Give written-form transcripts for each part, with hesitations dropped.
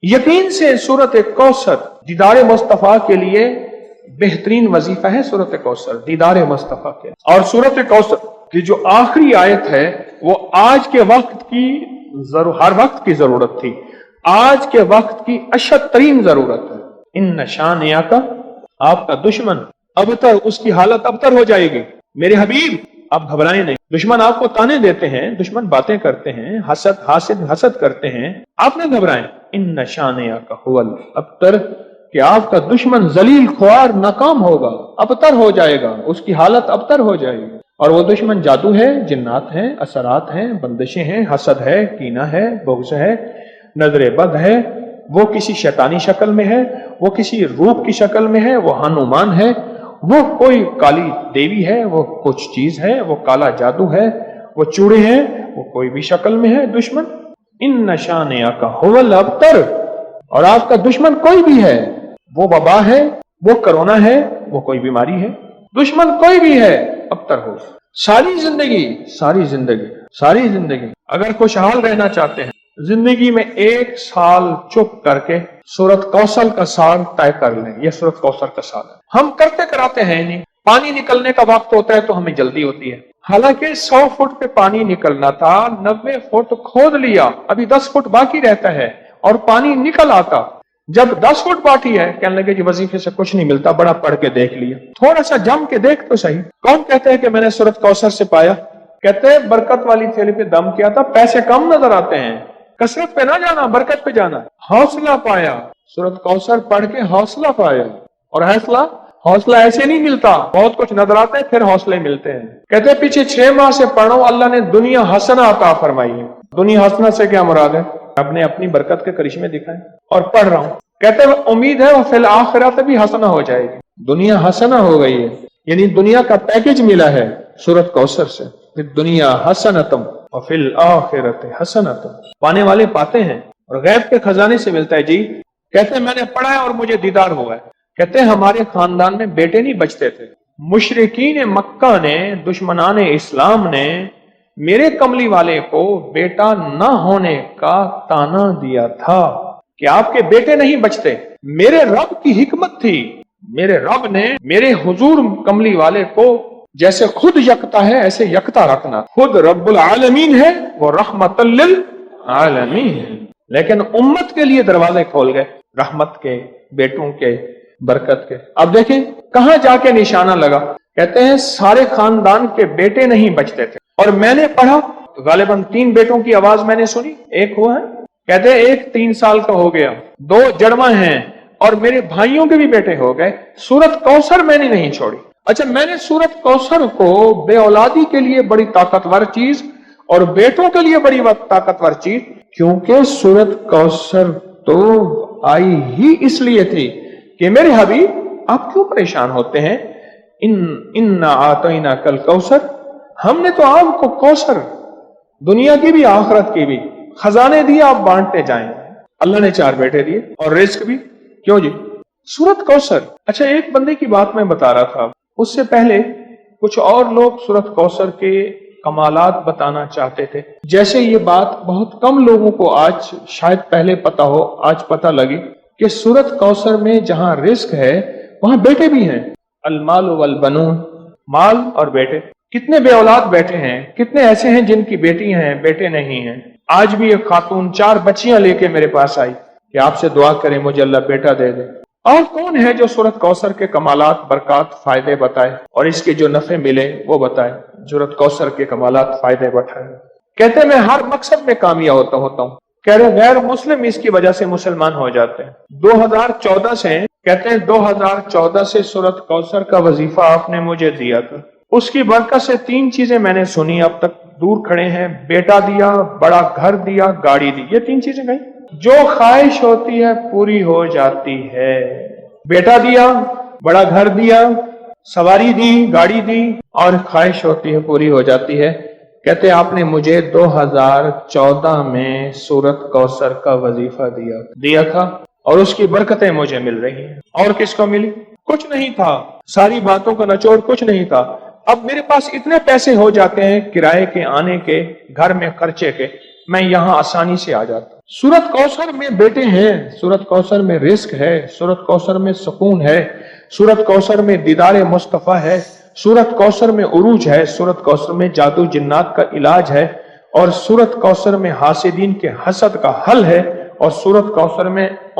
یقین سے सूरत कोसर दीदार मुस्तफा के लिए बेहतरीन वजीफा है। सूरत कोसर दीदार मुस्तफा के, और सूरत कोसर की जो आखिरी आयत है वो आज के वक्त की हर वक्त की जरूरत थी, आज के वक्त की अशद तरीन जरूरत है। इन निशानिया का आपका दुश्मन अबतर, उसकी हालत अबतर हो जाएगी। मेरे हबीब आप घबराएं नहीं। दुश्मन आपको ताने देते हैं, दुश्मन बातें करते हैं, हसद करते हैं, आप न घबराएं। इन निशानिया का हुवल अबतर, कि आपका दुश्मन जलील ख्वार नाकाम होगा, अबतर हो जाएगा, उसकी हालत अबतर हो जाएगी। और वो दुश्मन जादू है, जिन्नात हैं, असरात हैं, बंदिशें हैं, हसद है, कीना है, बुग़्ज़ है, नजर बद है, वो किसी शैतानी शक्ल में है, वो किसी रूप की शक्ल में है, वो हनुमान है, वो कोई काली देवी है, वो कुछ चीज है, वो काला जादू है, वो चूड़े हैं, वो कोई भी शक्ल में है दुश्मन। इन निशानिया का हुवल अबतर, और आपका दुश्मन कोई भी है, वो वबा है, वो कोरोना है, वो कोई बीमारी है, दुश्मन कोई भी है, अबतर हो। सारी जिंदगी अगर खुशहाल रहना चाहते हैं, जिंदगी में एक साल चुप करके सूरत कौसर का साल तय कर लें। यह सूरत कौसर का साल है। हम करते कराते हैं नहीं, पानी निकलने का वक्त होता है तो हमें जल्दी होती है। हालांकि 100 फुट पे पानी निकलना था, 90 फुट खोद लिया, अभी 10 फुट बाकी रहता है और पानी निकल आता। जब 10 फुट बाकी है, कहने लगे कि वजीफे से कुछ नहीं मिलता, बड़ा पढ़ के देख लिया, थोड़ा सा जम के देख तो सही। कौन कहते हैं कि मैंने सूरत कौसर से पाया? कहते हैं बरकत वाली थैली पे दम किया था, पैसे कम नजर आते हैं, कसरत पे ना जाना, बरकत पे जाना। हौसला पाया, सूरत कौसर पढ़ के हौसला पाया। और हौसला ऐसे नहीं मिलता, बहुत कुछ नजर आता है फिर हौसले मिलते हैं। कहते हैं पीछे 6 माह से पढ़ो, अल्लाह ने दुनिया हसना अता फरमाई है। दुनिया हसना से क्या मुराद है? आपने अपनी बरकत के करिश्मे दिखाए और पढ़ रहा हूं। कहते हैं उम्मीद है वो फिल आखिरत भी हसना हो जाएगी। दुनिया हसना हो गई है, यानी दुनिया का पैकेज मिला है सूरत कौसर से। दुनिया हसनतम और फिल आखिरत हसनतम, पाने वाले पाते हैं और गैब के खजाने से मिलता है जी। कहते हैं मैंने पढ़ा है और मुझे दीदार हुआ है। कहते हैं हमारे खानदान में बेटे नहीं बचते थे। मुशरिकीन मक्का ने, दुश्मनान इस्लाम ने मेरे कमली वाले को बेटा न होने का ताना दिया था कि आपके बेटे नहीं बचते। मेरे रब की हिकमत थी, मेरे रब ने मेरे हुजूर कमली वाले को जैसे खुद यकता है ऐसे यकता रखना। खुद रब्बुल आलमीन है, वो रहमतुल लिल आलमीन है, लेकिन उम्मत के लिए दरवाजे खोल गए रहमत के, बेटों के, बरकत के। अब देखें कहां जाके निशाना लगा। कहते हैं सारे खानदान के बेटे नहीं बचते थे और मैंने पढ़ा तो गालिबन 3 बेटों की आवाज मैंने सुनी, एक हुआ है। कहते हैं एक 3 साल का हो गया, 2 जड़वा हैं और मेरे भाइयों के भी बेटे हो गए। सूरत कौसर मैंने नहीं छोड़ी। अच्छा, मैंने सूरत कौसर को बे औलादी के लिए बड़ी ताकतवर चीज और बेटों के लिए बड़ी ताकतवर चीज, क्योंकि सूरत कौसर तो आई ही इसलिए थी कि मेरे हबीब आप क्यों परेशान होते हैं। इन्ना आतैना कल कौसर, हमने तो आपको कौसर दुनिया की भी आखिरत की भी खजाने दिए, आप बांटते जाएं। अल्लाह ने 4 बेटे दिए और रिस्क भी। क्यों जी? सूरत कौसर। अच्छा, एक बंदे की बात मैं बता रहा था, उससे पहले कुछ और लोग सूरत कौसर के कमालात बताना चाहते थे। जैसे ये बात बहुत कम लोगों को आज शायद पहले पता हो, आज पता लगी कि सूरत कौसर में जहां रिस्क है वहां बेटे भी हैं। अलमाल वल बनून, माल और बेटे। कितने बे औलाद बैठे हैं, कितने ऐसे हैं जिनकी बेटी हैं, बेटे नहीं हैं। आज भी एक खातून 4 बच्चियां लेके मेरे पास आई कि आपसे दुआ करें मुझे अल्लाह बेटा दे दे। और कौन है जो सूरत कौसर के कमालात, बरकत, फायदे बताए और इसके जो नफे मिले वो बताए। सूरत कौसर के कमालात, फायदे बताए। कहते मैं हर मकसद में कामयाब होता हूँ। कह रहे गैर मुस्लिम इसकी वजह से मुसलमान हो जाते हैं। 2014 से, कहते हैं 2014 से सूरत कौसर का वजीफा आपने मुझे दिया था। उसकी बरकत से 3 चीजें मैंने सुनी, अब तक दूर खड़े हैं। बेटा दिया, बड़ा घर दिया, गाड़ी दी। ये 3 चीजें गई। जो ख्वाहिश होती है पूरी हो जाती है। बेटा दिया, बड़ा घर दिया, सवारी दी, गाड़ी दी और ख्वाहिश होती है पूरी हो जाती है। कहते आपने मुझे 2014 में सूरत कौसर का वजीफा दिया था और उसकी बरकतें मुझे मिल रही हैं। और किसको मिली? कुछ नहीं था, सारी बातों का निचोड़ कुछ नहीं था। अब मेरे पास इतने पैसे हो जाते हैं किराए के, आने के, घर में खर्चे के, मैं यहां आसानी से आ जाता। सूरत कौसर में बेटे हैं, सूरत कौसर में रिस्क है, सूरत कौसर में सुकून है, सूरत कौसर में दीदार मुस्तफा है, सूरत कौसर में उरूज है, सूरत कौसर में जादू जिन्नात का इलाज है, और सूरत कौसर में हासिदीन के हसद का हल है, और सूरत कौसर में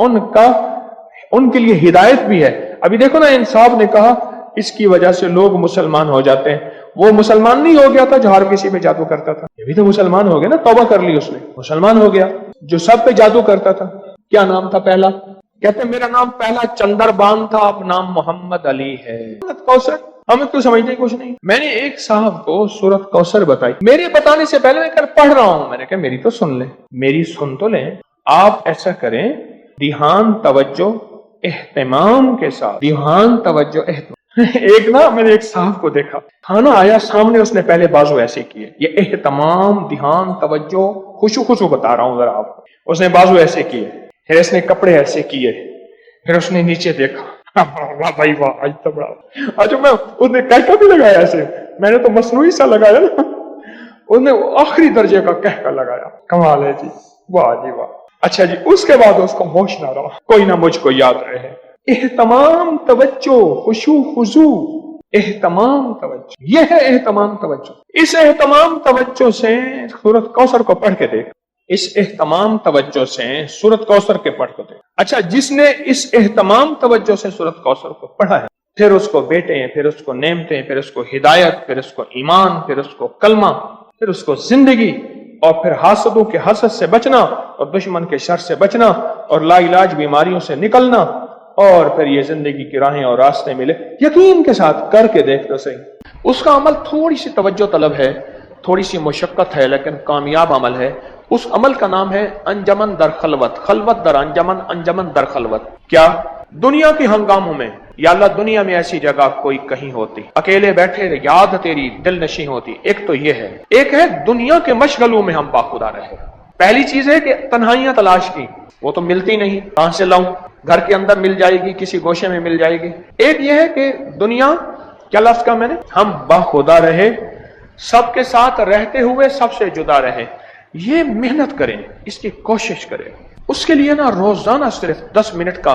उनके लिए हिदायत भी है। अभी देखो ना, इन साहब ने कहा इसकी वजह से लोग मुसलमान हो जाते हैं। वो मुसलमान नहीं हो गया था जो हर किसी पे जादू करता था, ये भी तो मुसलमान हो गया ना, तौबा कर ली उसने, मुसलमान हो गया। जो सब पे जादू करता था, क्या नाम था पहला? कहते मेरा नाम पहला चंद्रबान था, अब नाम मोहम्मद अली है। सूरत कौसर हमें तो समझते कुछ नहीं। मैंने एक साहब को सूरत कौसर बताई, मेरे बताने से पहले मैं पढ़ रहा हूं, मैंने कहा मेरी तो सुन ले, मेरी सुन तो लें। आप ऐसा करें, ध्यान तवज्जो एहतमाम के साथ, ध्यान तवज्जो एहतमाम। एक ना मैंने एक साहब को देखा, खाना आया सामने, उसने पहले बाजू ऐसे किए, ये एहतमाम ध्यान तवज्जो खुशू खुशू बता रहा हूं जरा आपको। उसने बाजू ऐसे किए, फिर इसने कपड़े ऐसे किए, फिर उसने नीचे देखा, वाह भाई वाह, आज तो बड़ा। अच्छा, मैं उसने कहका भी लगाया ऐसे, मैंने तो मसनूई सा लगाया ना, उसने आखिरी दर्जे का कहका लगाया। कमाल है जी, वाह जी वाह। अच्छा जी, उसके बाद उसको होश ना रहा, कोई ना मुझको याद रहे। एहतमाम तवज्जो खुशू खुजू, एहतमाम तवज्जो, ये है एहतमाम तवज्जो। इस एहतमाम तवज्जो से सूरत कौसर को पढ़ के देख, इस एहतमाम तवज्जो से सूरत कौसर के पढ़ को देख। अच्छा, जिसने इस एहतमाम तवज्जो से सूरत कौसर को पढ़ा है, फिर उसको बेटे, फिर उसको नेमते, फिर उसको हिदायत, फिर उसको ईमान, फिर उसको कलमा, फिर उसको जिंदगी, और फिर हासदों के हसद से बचना, और दुश्मन के शर से बचना, और लाइलाज बीमारियों से निकलना, और फिर ये जिंदगी की राहें और रास्ते मिले। यकीन के साथ करके देख तो सही। उसका अमल थोड़ी सी तवज्जो तलब है, थोड़ी सी मुशक्कत है, लेकिन कामयाब अमल है। उस अमल का नाम है अंजमन दर खलवत, खलवत दर अंजमन, अंजमन दर खलवत। क्या? दुनिया के हंगामों में, या अल्लाह दुनिया में ऐसी जगह कोई कहीं होती, अकेले बैठे याद तेरी दिल नशी होती। एक तो ये है, एक है दुनिया के मशगलों में हम बाखुदा रहे। पहली चीज है कि तन्हाइयां तलाश की, वो तो मिलती नहीं, कहां से लाऊं? घर के अंदर मिल जाएगी, किसी गोशे में मिल जाएगी। एक ये है कि दुनिया, क्या लफ्ज का मैंने, हम बाखुदा रहे, सबके साथ रहते हुए सबसे जुदा रहे। ये मेहनत करें, इसकी कोशिश करें। उसके लिए ना रोजाना सिर्फ 10 मिनट का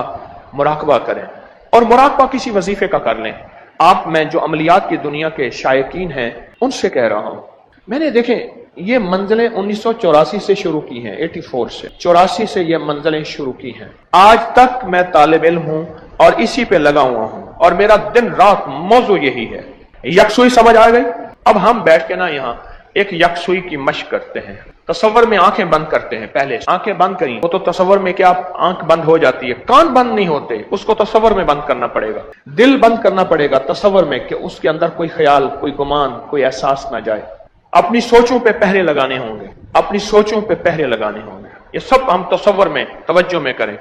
मुराकबा करें, और मुराकबा किसी वजीफे का कर लें। आप, मैं जो अमलियात की दुनिया के शायकीन हैं उनसे कह रहा हूं, मैंने देखें ये मंजिलें 1984 से शुरू की हैं, 84 से, 84 से ये मंजिलें शुरू की हैं। आज तक मैं तालिब इल्म हूं और इसी पे लगा हुआ हूं, और मेरा दिन रात मौजू यही है। यकसुई समझ आ गई? अब हम बैठ के ना यहाँ एक यकसुई की मशक करते हैं। तसव्वुर में आंखें बंद करते हैं, पहले आंखें बंद करी, वो तो तसव्वुर में क्या आंख बंद हो जाती है, कान बंद नहीं होते, उसको तसव्वुर में बंद करना पड़ेगा, दिल बंद करना पड़ेगा तसव्वुर में, कि उसके अंदर कोई ख्याल, कोई गुमान, कोई एहसास ना जाए। अपनी सोचों पे पहरे लगाने होंगे, अपनी सोचों पे पहरे लगाने होंगे। ये सब हम तसव्वुर में, तवज्जो में करें,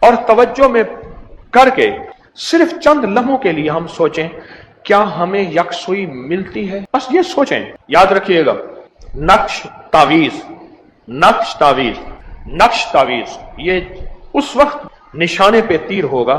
और तवज्जो में करके सिर्फ चंद लम्हों के लिए हम सोचें, क्या हमें यकसुई मिलती है? बस ये सोचें। याद रखिएगा, नक्श तावीज, नक्श तावीज, नक्श तावीज, ये उस वक्त निशाने पे तीर होगा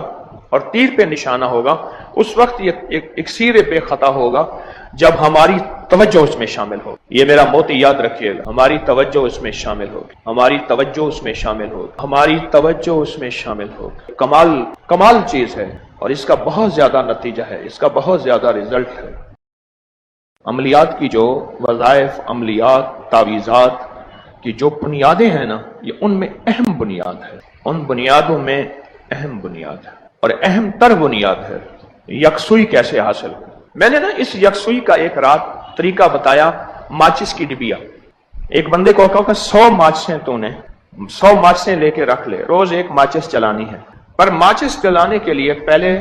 और तीर पे निशाना होगा, उस वक्त ये एक सीरे पे खता होगा जब हमारी तवज्जो उसमें शामिल हो। ये मेरा मोती याद रखिएगा, हमारी तवज्जो उसमें शामिल होगी, हमारी तवज्जो उसमें शामिल होगी, हमारी तवज्जो उसमें शामिल होगी। कमाल कमाल चीज है, और इसका बहुत ज्यादा नतीजा है, इसका बहुत ज्यादा रिजल्ट है। अमलियात की जो वज़ाइफ, अमलियात, तावीज़ात की जो बुनियादें हैं ना, ये उनमें अहम बुनियाद है, उन बुनियादों में अहम बुनियाद है, और अहम तर बुनियाद है यकसुई कैसे हासिल हो। मैंने ना इस यकसुई का एक रात तरीका बताया, माचिस की डिबिया। एक बंदे को कहा 100 माचिसें तूने, 100 माचिसें लेके रख ले, रोज एक माचिस चलानी है। पर माचिस जलाने के लिए पहले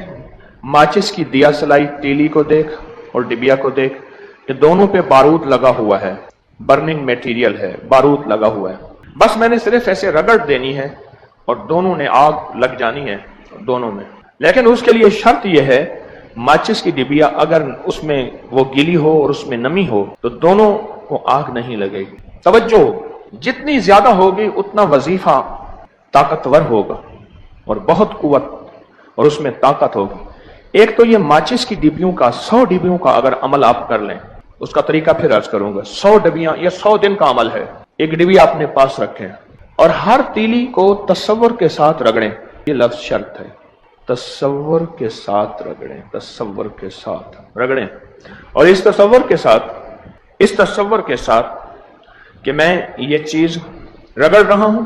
माचिस की दिया सलाई तीली को देख और डिबिया को देख, कि दोनों पे बारूद लगा हुआ है, बर्निंग मटेरियल है, बारूद लगा हुआ है। बस मैंने सिर्फ ऐसे रगड़ देनी है और दोनों ने आग लग जानी है दोनों में। लेकिन उसके लिए शर्त यह है, माचिस की डिबिया अगर उसमें वो गिली हो और उसमें नमी हो तो दोनों को आग नहीं लगेगी। तवज्जो जितनी ज्यादा होगी उतना वजीफा ताकतवर होगा और बहुत कुव्वत और उसमें ताकत होगी। एक तो ये माचिस की डिबियों का, 100 डिबियों का अगर अमल आप कर लें, उसका तरीका फिर अर्ज करूंगा। 100 डिबियां, ये 100 दिन का अमल है। एक डिबी आपने पास रखें اور ہر تیلی کو تصور کے ساتھ رگڑیں. یہ لفظ شرط ہے، تصور کے ساتھ رگڑیں، تصور کے ساتھ رگڑیں. اور اس تصور کے ساتھ کہ میں یہ چیز رگڑ رہا ہوں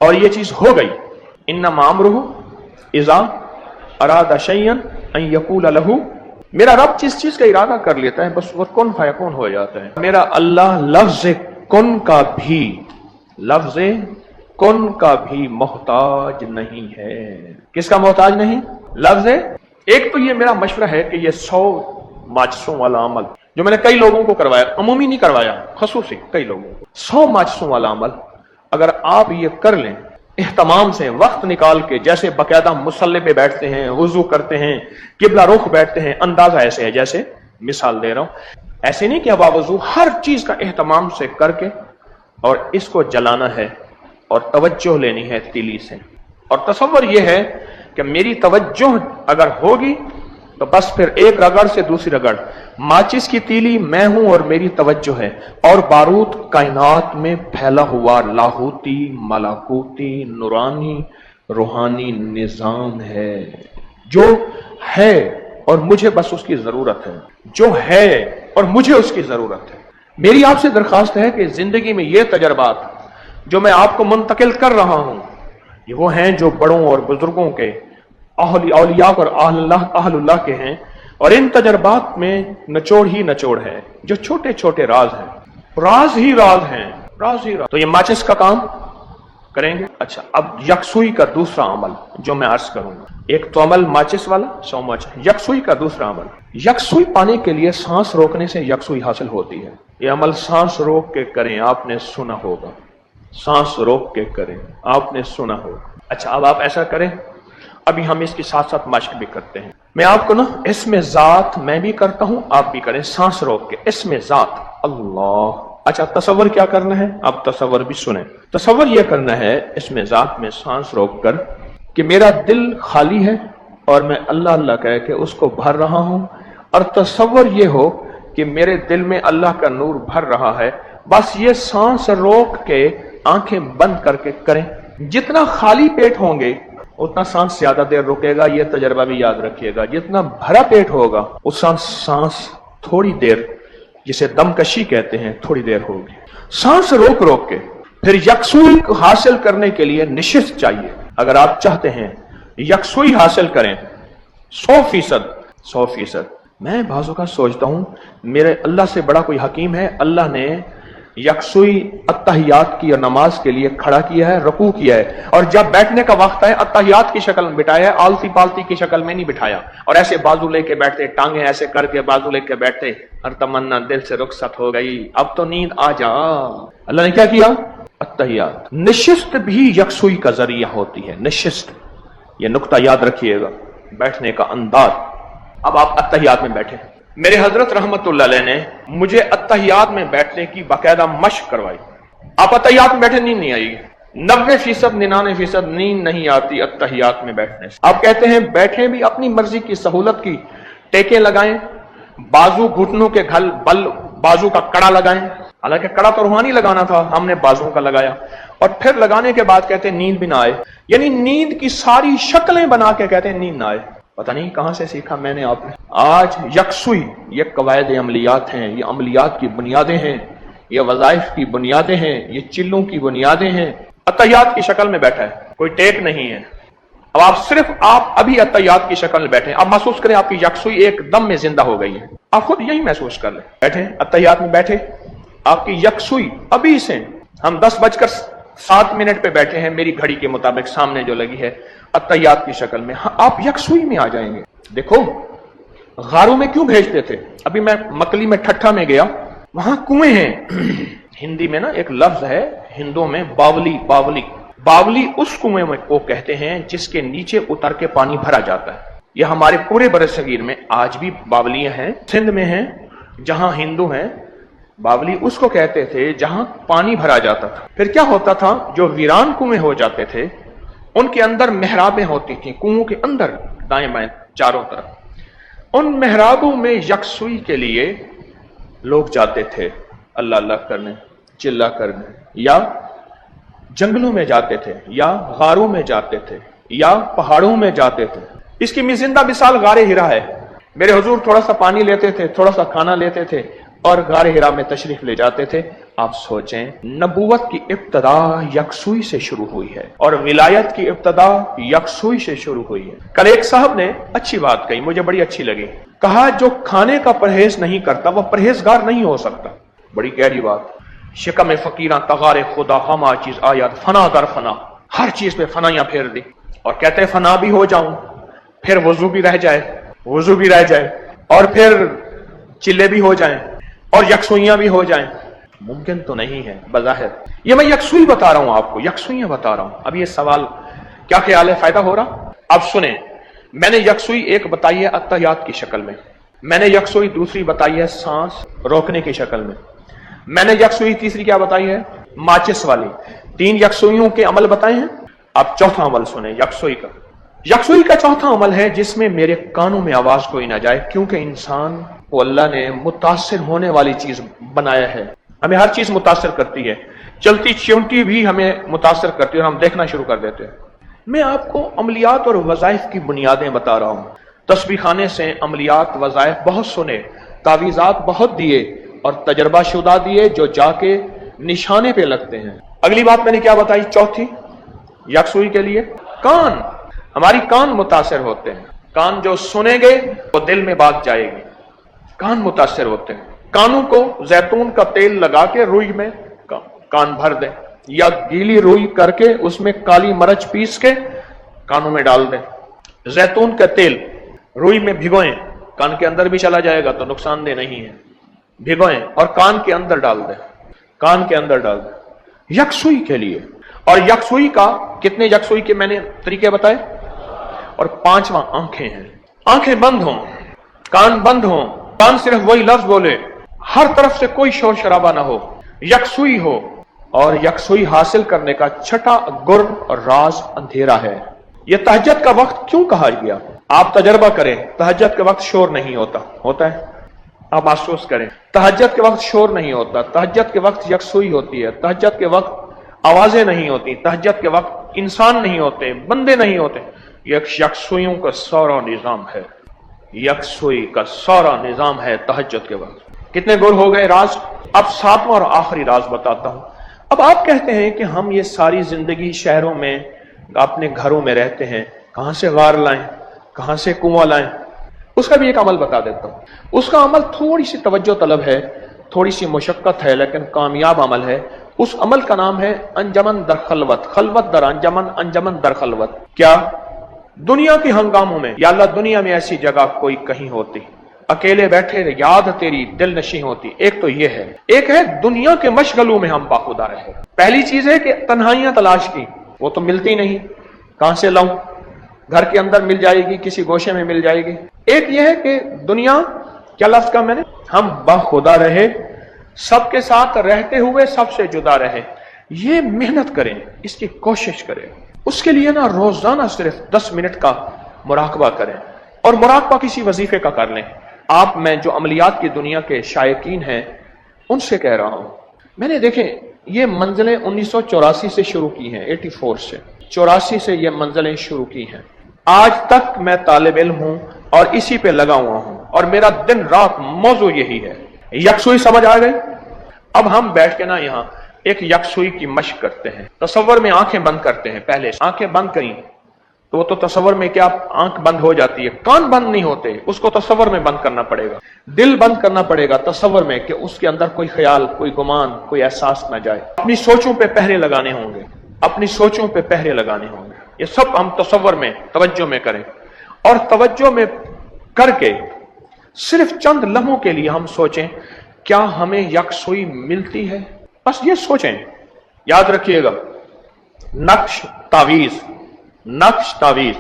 اور یہ چیز ہو گئی. انما امرہ اذا اراد شیئا ان یقول لہ، میرا رب جس چیز کا ارادہ کر لیتا ہے بس وہ کن فیکون ہو جاتا ہے. میرا اللہ لفظ کن کا بھی محتاج نہیں ہے. کس کا محتاج نہیں؟ لفظ. ایک تو یہ میرا مشورہ ہے کہ یہ 100 ماچسوں والا عمل جو میں نے کئی لوگوں کو کروایا، عمومی نہیں کروایا، خصوصی کئی لوگوں کو، 100 ماچسوں والا عمل اگر آپ یہ کر لیں اہتمام سے، وقت نکال کے، جیسے باقاعدہ مصلی پہ بیٹھتے ہیں، وضو کرتے ہیں، قبلہ رخ بیٹھتے ہیں، اندازہ ایسے ہے جیسے مثال دے رہا ہوں، ایسے نہیں کہ باوضو ہر چیز کا اہتمام سے کر کے اور اس کو جلانا ہے اور توجہ لینی ہے تیلی سے. اور تصور یہ ہے کہ میری توجہ اگر ہوگی تو بس پھر ایک رگڑ سے دوسری رگڑ، ماچس کی تیلی میں ہوں اور میری توجہ ہے، اور بارود کائنات میں پھیلا ہوا لاہوتی، ملاکوتی، نورانی، روحانی نظام ہے جو ہے اور مجھے بس اس کی ضرورت ہے، جو ہے اور مجھے اس کی ضرورت ہے. میری آپ سے درخواست ہے کہ زندگی میں یہ تجربات جو میں آپ کو منتقل کر رہا ہوں یہ وہ ہیں جو بڑوں اور بزرگوں کے، اولیاء اور اہل اللہ کے ہیں، اور ان تجربات میں نچوڑ ہی نچوڑ ہے، جو چھوٹے چھوٹے راز ہیں، راز ہی راز ہیں. تو یہ ماچس کا کام کریں گے. اچھا، اب یکسوئی کا دوسرا عمل جو میں عرض کروں گا، ایک تو عمل ماچس والا، 100 ماچس. یکسوئی کا دوسرا عمل، یکسوئی پانے کے لیے سانس روکنے سے یکسوئی حاصل ہوتی ہے. یہ عمل سانس روک کے کریں، آپ نے سنا ہوگا، سانس روک کے کریں، آپ نے سنا ہوگا. اچھا، اب آپ ایسا کریں، ابھی ہم اس کے ساتھ ساتھ مشق بھی کرتے ہیں. میں آپ کو نا اسم ذات میں بھی کرتا ہوں، آپ بھی کریں سانس روک کے. اسم ذات اللہ. اچھا، تصور کیا کرنا ہے؟ اب تصور بھی سنیں. تصور یہ کرنا ہے اسم ذات میں سانس روک کر کہ میرا دل خالی ہے اور میں اللہ اللہ کہہ کے اس کو بھر رہا ہوں، اور تصور یہ ہو کہ میرے دل میں اللہ کا نور بھر رہا ہے. بس یہ سانس روک کے آنکھیں بند کر کے کریں. جتنا خالی پیٹ ہوں گے اتنا سانس زیادہ دیر رکے گا، یہ تجربہ بھی یاد رکھیے گا. جتنا بھرا پیٹ ہوگا اتنا سانس تھوڑی دیر، جسے دم کشی کہتے ہیں، تھوڑی دیر ہوگی. سانس روک روک کے پھر یکسوئی کو حاصل کرنے کے لیے نشست چاہیے. اگر آپ چاہتے ہیں یکسوئی حاصل کریں 100%. میں بعضوں کا سوچتا ہوں میرے اللہ سے بڑا کوئی حکیم ہے، اللہ نے یکسوئی اتحیات کی اور نماز کے لیے کھڑا کیا ہے، رکوع کیا ہے، اور جب بیٹھنے کا وقت ہے اتحیات کی شکل میں بٹھایا ہے، آلتی پالتی کی شکل میں نہیں بٹھایا. اور ایسے بازو لے کے بیٹھتے، ٹانگیں ایسے کر کے بازو لے کے بیٹھتے، ہر تمنا دل سے رخصت ہو گئی، اب تو نیند آ جا. اللہ نے کیا کیا؟ اتحیات. نشست بھی یکسوئی کا ذریعہ ہوتی ہے. نشست، یہ نقطہ یاد رکھیے گا، بیٹھنے کا انداز. اب آپ اتحیات میں بیٹھے. میرے حضرت رحمت اللہ علیہ نے مجھے اتحیات میں بیٹھنے کی باقاعدہ مشق کروائی. آپ اتحیات میں بیٹھے نیند نہیں آئی گی، 90%، 99% نیند نہیں آتی اتحیات میں بیٹھنے سے. آپ کہتے ہیں بیٹھیں بھی اپنی مرضی کی، سہولت کی، ٹیکیں لگائیں، بازو گھٹنوں کے گھل بل بازو کا کڑا لگائیں. حالانکہ کڑا تو روحانی لگانا تھا، ہم نے بازو کا لگایا، اور پھر لگانے کے بعد کہتے ہیں نیند بھی نہ آئے. یعنی نیند کی ساری شکلیں بنا کے کہتے ہیں نیند نہ آئے. پتہ نہیں کہاں سے سیکھا میں نے آپ نے. آج یکسوئی یہ قواعد عملیات ہیں، یہ عملیات کی بنیادیں ہیں، یہ وظائف کی بنیادیں ہیں، یہ چلوں کی بنیادیں ہیں. اتحیات کی شکل میں بیٹھا ہے، کوئی ٹیک نہیں ہے. اب آپ ابھی اتحیات کی شکل میں بیٹھے، اب محسوس کریں آپ کی یکسوئی ایک دم میں زندہ ہو گئی ہے. آپ خود یہی محسوس کر لیں. بیٹھے اتحیات میں بیٹھے، آپ کی یکسوئی ابھی سے، ہم 10:07 پہ بیٹھے ہیں میری گھڑی کے مطابق سامنے جو لگی ہے، اتحیات کی شکل میں. آپ یکسوئی میں آ جائیں گے. دیکھو غاروں میں کیوں بھیجتے تھے؟ ابھی میں مکلی میں ٹھٹھا میں گیا، وہاں کنویں ہیں. ہندی میں نا ایک لفظ ہے ہندوں میں باولی. باولی اس کنویں کو کہتے ہیں جس کے نیچے اتر کے پانی بھرا جاتا ہے. یہ ہمارے پورے برصغیر میں آج بھی باولیاں ہیں. سندھ میں ہیں جہاں ہندو ہیں، باولی اس کو کہتے تھے جہاں پانی بھرا جاتا تھا. پھر کیا ہوتا تھا، جو ویران کنویں ہو جاتے تھے ان کے اندر محرابیں ہوتی تھیں، کنووں کے اندر دائیں بائیں چاروں طرف. ان محرابوں میں یکسوئی کے لیے لوگ جاتے تھے اللہ اللہ کرنے، چلا کرنے، یا जंगलों में जाते थे या गारों में जाते थे या पहाड़ों में जाते थे। इसकी जिंदा मिसाल गारे हिरा है। मेरे हुजूर थोड़ा सा पानी लेते थे, थोड़ा सा खाना लेते थे और गारे हिरा में तशरीफ ले जाते थे। आप सोचें, नबूवत की इब्तदा यकसुई से शुरू हुई है और विलायत की इब्तदा यकसुई से शुरू हुई है। कल एक साहब ने अच्छी बात कही, मुझे बड़ी अच्छी लगी। कहा जो खाने का परहेज नहीं करता वह परहेजगार नहीं हो सकता। बड़ी गहरी बात। शिकम फकीरा तगारे खुदा हमा चीज आयात फना दर फना, हर चीज पे फनाइयां फेर दी और कहते फना भी हो जाऊं, फिर वजू भी रह जाए और फिर चिल्ले भी हो जाएं और यकसुइयां भी हो जाएं। मुमकिन तो नहीं है बज़ाहिर। ये मैं यकसुई बता रहा हूं आपको, यकसुइयां बता रहा हूं। अब ये सवाल क्या ख्याल है, फायदा हो रहा? अब सुने, मैंने यकसुई एक बताई है अत्तहियात की शक्ल में, मैंने यकसुई दूसरी बताई है सांस रोकने की शक्ल में, मैंने यकसुई तीसरी क्या बताई है, माचिस वाली। 3 यकसुइयों के अमल बताए हैं। अब चौथा अमल सुने यकसुई का। यकसुई का चौथा अमल है जिसमें मेरे कानों में आवाज कोई ना जाए, क्योंकि इंसान को अल्लाह ने मुतासिर होने वाली चीज बनाया है। हमें हर चीज मुतासिर करती है, चलती चिमटी भी हमें मुतासिर करती है और हम देखना शुरू कर देते हैं। मैं आपको अमलियात और वज़ाइफ की बुनियादें बता रहा हूं। तस्बीह खाने से अमलियात वज़ाइफ बहुत सुने, तावीज़ात बहुत दिए और तजर्बा शुदा दिए जो जाके निशाने पे लगते हैं। अगली बात मैंने क्या बताई, चौथी यकसुई के लिए कान। हमारी कान मुतासिर होते हैं। कान जो सुनेंगे वो दिल में बात जाएगी। कान मुतासिर होते हैं। कानों को जैतून का तेल लगा के रुई में कान भर दें या गीली रुई करके उसमें काली मरच पीस के कानों में डाल दें। जैतून का तेल रुई में भिगोएं, कान के अंदर भी चला जाएगा तो नुकसानदेह नहीं है। भिगोएं और कान के अंदर डाल दें, कान के अंदर डाल दें यकसुई के लिए। और यकसुई का कितने यकसुई के मैंने तरीके बताए। और 5वां आंखें हैं। आंखें बंद हों, कान बंद हों, कान सिर्फ वही लफ्ज बोले, हर तरफ से कोई शोर शराबा ना हो, यकसुई हो। और यकसुई हासिल करने का छठा गुर और राज अंधेरा है। यह तहज्जुद का वक्त क्यों कहा गया? आप तजर्बा करें, तहज्जुद के वक्त शोर नहीं होता, होता है? आप महसूस करें, तहज्जुद के वक्त शोर नहीं होता, तहज्जुद के वक्त यकसुई होती है, तहज्जुद के वक्त आवाजें नहीं होती, तहज्जुद के वक्त इंसान नहीं होते, बंदे नहीं होते। यकसुइयों का सारा निजाम है, यकसुई का सारा निजाम है तहज्जुद के वक्त। कितने गुर हो गए राज। अब 7वां और आखिरी राज बताता हूं। अब आप कहते हैं कि हम ये सारी जिंदगी शहरों में अपने घरों में रहते हैं, कहां से गार लाएं, कहां से कुआं लाएं। उसका भी एक अमल बता देता हूं। उसका अमल थोड़ी सी तवज्जो तलब है, थोड़ी सी मुशक्कत है, लेकिन कामयाब अमल है। उस अमल का नाम है अंजमन दर खलवत, खलवत दर अंजमन, अंजमन दर खलवत। क्या दुनिया के हंगामों में, या अल्लाह दुनिया में ऐसी जगह कोई कहीं होती, अकेले बैठे याद तेरी दिल नशी होती। एक तो ये है, एक है दुनिया के मशगलों में हम बाखुदा रहे। पहली चीज है कि तन्हाइयां तलाश की, वो तो मिलती नहीं, कहां से लाऊं, घर के अंदर मिल जाएगी, किसी गोशे में मिल जाएगी। एक ये है कि दुनिया, क्या लफ्ज का मैंने, हम बाखुदा रहे, सबके साथ रहते हुए सबसे जुदा रहे। ये मेहनत करें, इसकी कोशिश करें। उसके लिए ना रोजाना सिर्फ 10 मिनट का मुराकबा करें और मुराकबा किसी वजीफे का कर लें। आप, मैं जो अमलियात की दुनिया के शायकीन हैं उनसे कह रहा हूं, मैंने देखें ये मंजिलें 1984 से शुरू की हैं, 84 से 84 से ये मंजिलें शुरू की हैं। आज तक मैं तालिब इल्म हूं और इसी पे लगा हुआ हूं और मेरा दिन रात मौजू यही है। यकसुई समझ आ गई? अब हम बैठ के ना यहां एक यकसुई की मशक करते हैं। तसव्वुर में आंखें बंद करते हैं। पहले आंखें बंद करी तो वो तो तसव्वुर में क्या आंख बंद हो जाती है, कान बंद नहीं होते, उसको तसव्वुर में बंद करना पड़ेगा, दिल बंद करना पड़ेगा तसव्वुर में, कि उसके अंदर कोई ख्याल, कोई गुमान, कोई एहसास ना जाए। अपनी सोचों पे पहरे लगाने होंगे, अपनी सोचों पे पहरे लगाने होंगे। ये सब हम तसव्वुर में, तवज्जो में करें और तवज्जो में करके सिर्फ चंद लम्हों के लिए हम सोचें क्या हमें यकसुई मिलती है। बस ये सोचें, याद रखिएगा, नक्श तावीज, नक्श तावीज,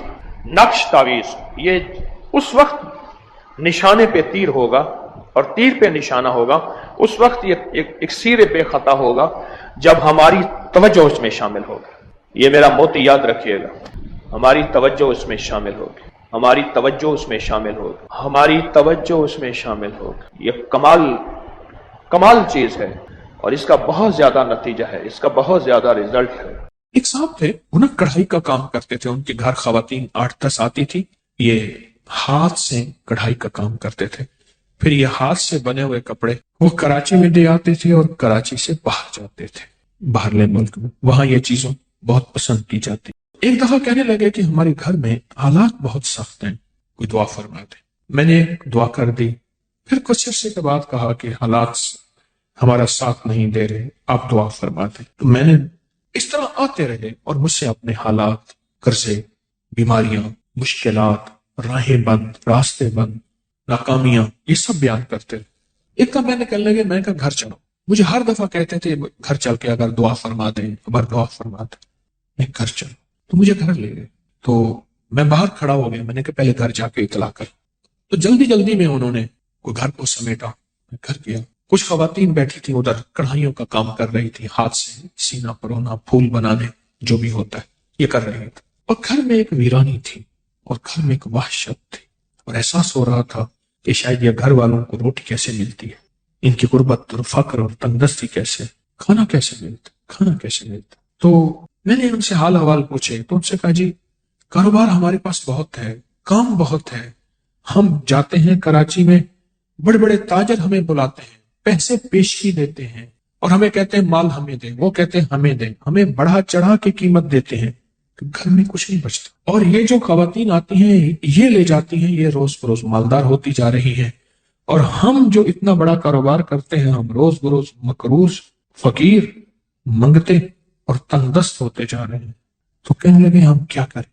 नक्श तावीज, ये उस वक्त निशाने पे तीर होगा और तीर पे निशाना होगा, उस वक्त ये एक सीरे पे खता होगा जब हमारी तवज्जो उसमें शामिल होगी। ये मेरा मोती याद रखिएगा, हमारी तवज्जो उसमें शामिल होगी, हमारी तवज्जो उसमें शामिल होगी, हमारी तवज्जो उसमें शामिल होगी। ये कमाल चीज है और इसका बहुत ज्यादा नतीजा है, इसका बहुत ज्यादा रिजल्ट है। ایک صاحب تھے، وہ نا کڑھائی کا کام کرتے تھے، ان کے گھر خواتین 8-10 آتی تھی، یہ ہاتھ سے کڑھائی کا کام کرتے تھے، پھر یہ ہاتھ سے بنے ہوئے کپڑے وہ کراچی میں دے آتے تھے اور کراچی سے باہر جاتے تھے، باہرلے ملک میں، وہاں یہ چیزوں بہت پسند کی جاتی۔ ایک دفعہ کہنے لگے کہ ہمارے گھر میں حالات بہت سخت ہیں، کوئی دعا فرما دے۔ میں نے دعا کر دی، پھر کچھ عرصے کے بعد کہا کہ حالات ہمارا ساتھ نہیں دے رہے، آپ دعا فرما دیں۔ تو میں نے اس طرح آتے رہے اور مجھ سے اپنے حالات، قرضے، بیماریاں، مشکلات، راہیں بند، راستے بند، ناکامیاں، یہ سب بیان کرتے رہے۔ ایک کا میں نے کہنے لگے، میں کہا گھر چلو، مجھے ہر دفعہ کہتے تھے گھر چل کے اگر دعا فرما دیں، اگر دعا فرما دیں، میں گھر چلو، تو مجھے گھر لے گئے۔ تو میں باہر کھڑا ہو گیا، میں نے کہا پہلے گھر جا کے اطلاع کر۔ تو جلدی جلدی میں انہوں نے کوئی گھر کو سمیٹا، میں گھر گیا۔ کچھ خواتین بیٹھی تھی ادھر، کڑھائیوں کا کام کر رہی تھی، ہاتھ سے سینہ پرونا، پھول بنانے، جو بھی ہوتا ہے یہ کر رہی تھی۔ اور گھر میں ایک ویرانی تھی، اور گھر میں ایک وحشت تھی، اور احساس ہو رہا تھا کہ شاید یہ گھر والوں کو روٹی کیسے ملتی ہے، ان کی غربت اور فقر اور تنگدستی کیسے، کھانا کیسے ملتا، کھانا کیسے ملتا۔ تو میں نے ان سے حال حوال پوچھے، تو ان سے کہا جی کاروبار ہمارے پاس بہت ہے، کام بہت ہے، ہم جاتے ہیں کراچی میں، بڑے بڑے تاجر ہمیں بلاتے ہیں، پیسے پیشی دیتے ہیں، اور ہمیں کہتے ہیں مال ہمیں دیں، وہ کہتے ہیں ہمیں دیں، ہمیں بڑھا چڑھا کے قیمت دیتے ہیں، تو گھر میں کچھ نہیں بچتا۔ اور یہ جو خواتین آتی ہیں یہ لے جاتی ہیں، یہ روز بروز مالدار ہوتی جا رہی ہیں، اور ہم جو اتنا بڑا کاروبار کرتے ہیں، ہم روز بروز مقروض، فقیر، منگتے اور تنگ دست ہوتے جا رہے ہیں۔ تو کہنے لگے ہم کیا کریں،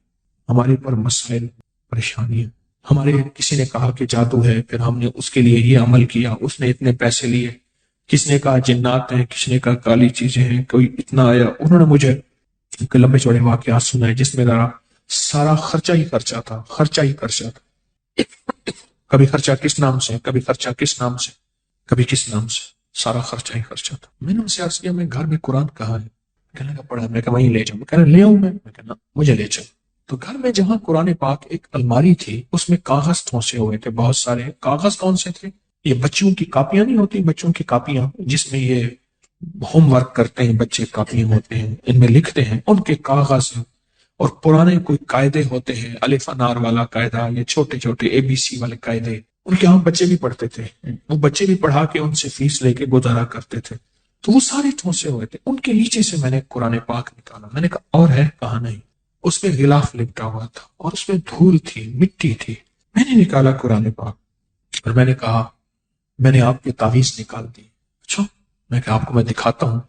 ہمارے پر مسائل، پریشانیاں، ہمارے کسی نے کہا کہ جادو ہے، پھر ہم نے اس کے لیے یہ عمل کیا، اس نے اتنے پیسے لیے، کس نے کہا جنات ہیں، کس نے کہا کالی چیزیں ہیں، کوئی اتنا آیا۔ انہوں نے مجھے ایک لمبے چوڑے واقعات سنائے جس میں ذرا سارا خرچہ ہی خرچہ تھا، خرچہ ہی خرچہ تھا، کبھی خرچہ کس نام سے، کبھی خرچہ کس نام سے، کبھی کس نام سے، سارا خرچہ ہی خرچہ تھا۔ میں نے ان سے عرض کیا میں گھر میں قرآن کہاں ہے؟ کہنے لگا پڑھا، میں کہا وہیں لے جاؤں، میں کہنا لے آؤں، میں کہنا مجھے لے چل۔ تو گھر میں جہاں قرآن پاک ایک الماری تھی، اس میں کاغذ ٹھونسے ہوئے تھے، بہت سارے کاغذ۔ کون سے تھے؟ یہ بچوں کی کاپیاں نہیں ہوتی، بچوں کی کاپیاں جس میں یہ ہوم ورک کرتے ہیں بچے، کاپیاں ہوتے ہیں ان میں لکھتے ہیں، ان کے کاغذ، اور پرانے کوئی قاعدے ہوتے ہیں، الف انار والا قاعدہ، یہ چھوٹے چھوٹے اے بی سی والے قاعدے، ان کے ہم بچے بھی پڑھتے تھے، وہ بچے بھی پڑھا کے ان سے فیس لے کے گزارا کرتے تھے۔ تو وہ سارے ٹھونسے ہوئے تھے، ان کے نیچے سے میں نے قرآن پاک نکالا، میں نے کہا اور ہے؟ کہا نہیں۔ اس میں غلاف لپٹا ہوا تھا اور اس میں دھول تھی، مٹی تھی۔ میں نے نکالا قرآن پاک اور میں نے کہا میں نے آپ کے تعویذ نکال دی۔ اچھا، میں کہ آپ کو میں دکھاتا ہوں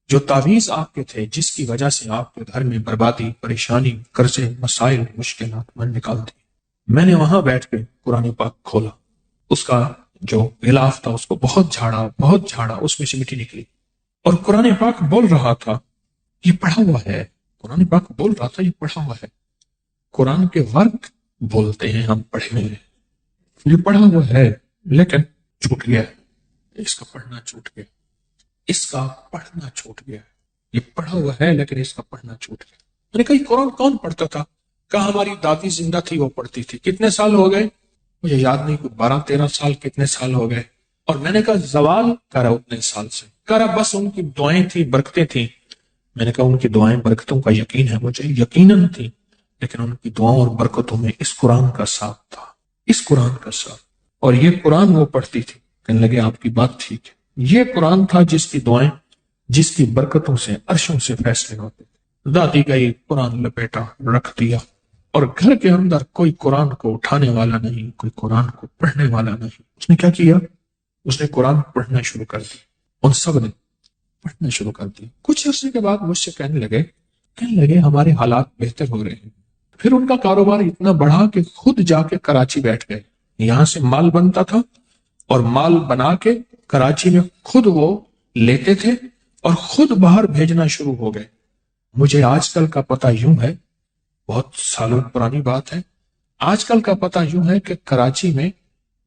جو تعویذ آپ کے تھے، جس کی وجہ سے آپ کے گھر میں بربادی، پریشانی، قرضے، مسائل، مشکلات، میں نکال دی۔ میں نے وہاں بیٹھ کے قرآن پاک کھولا، اس کا جو غلاف تھا اس کو بہت جھاڑا، بہت جھاڑا، اس میں سے مٹی نکلی، اور قرآن پاک بول رہا تھا یہ پڑھا ہوا ہے، قرآن پاک بول رہا تھا یہ پڑھا ہوا ہے۔ قرآن کے ورق بولتے ہیں ہم پڑھے ہوئے، یہ پڑھا ہوا ہے لیکن چھوٹ گیا، اس کا پڑھنا چھوٹ گیا، اس کا پڑھنا چھوٹ گیا، یہ پڑھا ہوا ہے لیکن اس کا پڑھنا چھوٹ گیا۔ میں نے کہا یہ قرآن کون پڑھتا تھا؟ کہا ہماری دادی زندہ تھی وہ پڑھتی تھی۔ کتنے سال ہو گئے؟ مجھے یاد نہیں، 12-13 سال، کتنے سال ہو گئے؟ اور میں نے کہا زوال کرا اتنے سال سے؟ کرا بس ان کی دعائیں تھی، برکتیں تھیں۔ میں نے کہا ان کی دعائیں برکتوں کا یقین ہے مجھے، یقیناً تھی، لیکن ان کی دعاؤں اور برکتوں میں اس قرآن کا ساتھ تھا، اس قرآن کا ساتھ۔ اور یہ قرآن وہ پڑھتی تھی۔ کہنے لگے آپ کی بات ٹھیک ہے، یہ قرآن تھا جس کی دعائیں، جس کی برکتوں سے عرشوں سے فیصلے ہوتے تھے۔ دادی گئی، قرآن لپیٹا، رکھ دیا، اور گھر کے اندر کوئی قرآن کو اٹھانے والا نہیں، کوئی قرآن کو پڑھنے والا نہیں۔ اس نے کیا کیا؟ اس نے قرآن پڑھنا شروع کر دی، ان سب نے پڑھنا شروع کر دی۔ کچھ عرصے کے بعد مجھ سے کہنے لگے ہمارے حالات بہتر ہو رہے ہیں۔ پھر ان کا کاروبار اتنا بڑھا کہ خود جا کے کراچی بیٹھ گئے، یہاں سے مال بنتا تھا اور مال بنا کے کراچی میں خود وہ لیتے تھے اور خود باہر بھیجنا شروع ہو گئے۔ مجھے آج کل کا پتہ یوں ہے، بہت سالوں پرانی بات ہے، آج کل کا پتہ یوں ہے کہ کراچی میں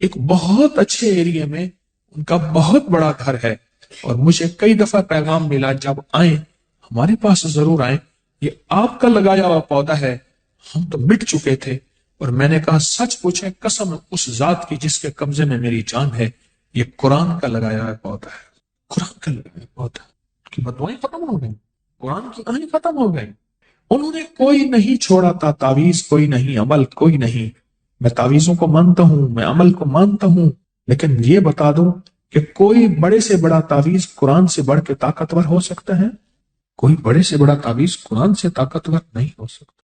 ایک بہت اچھے ایریے میں ان کا بہت بڑا گھر ہے، اور مجھے کئی دفعہ پیغام ملا جب آئیں ہمارے پاس ضرور آئیں، یہ آپ کا لگایا ہوا پودا ہے، ہم تو مٹ چکے تھے۔ اور میں نے کہا سچ پوچھیں قسم اس ذات کی جس کے قبضے میں میری جان ہے، یہ قرآن کا لگایا ہوا پودا ہے، قرآن کا لگایا ہوا پودا۔ کی بدوائیں ختم ہو گئی، قرآن کی کہانی ختم ہو گئی. انہوں نے کوئی نہیں چھوڑا تھا، تعویذ کوئی نہیں، عمل کوئی نہیں. میں تعویذوں کو مانتا ہوں، میں عمل کو مانتا ہوں، لیکن یہ بتا دوں کہ کوئی بڑے سے بڑا تعویذ قرآن سے بڑھ کے طاقتور ہو سکتا ہے؟ کوئی بڑے سے بڑا تعویذ قرآن سے طاقتور نہیں ہو سکتا.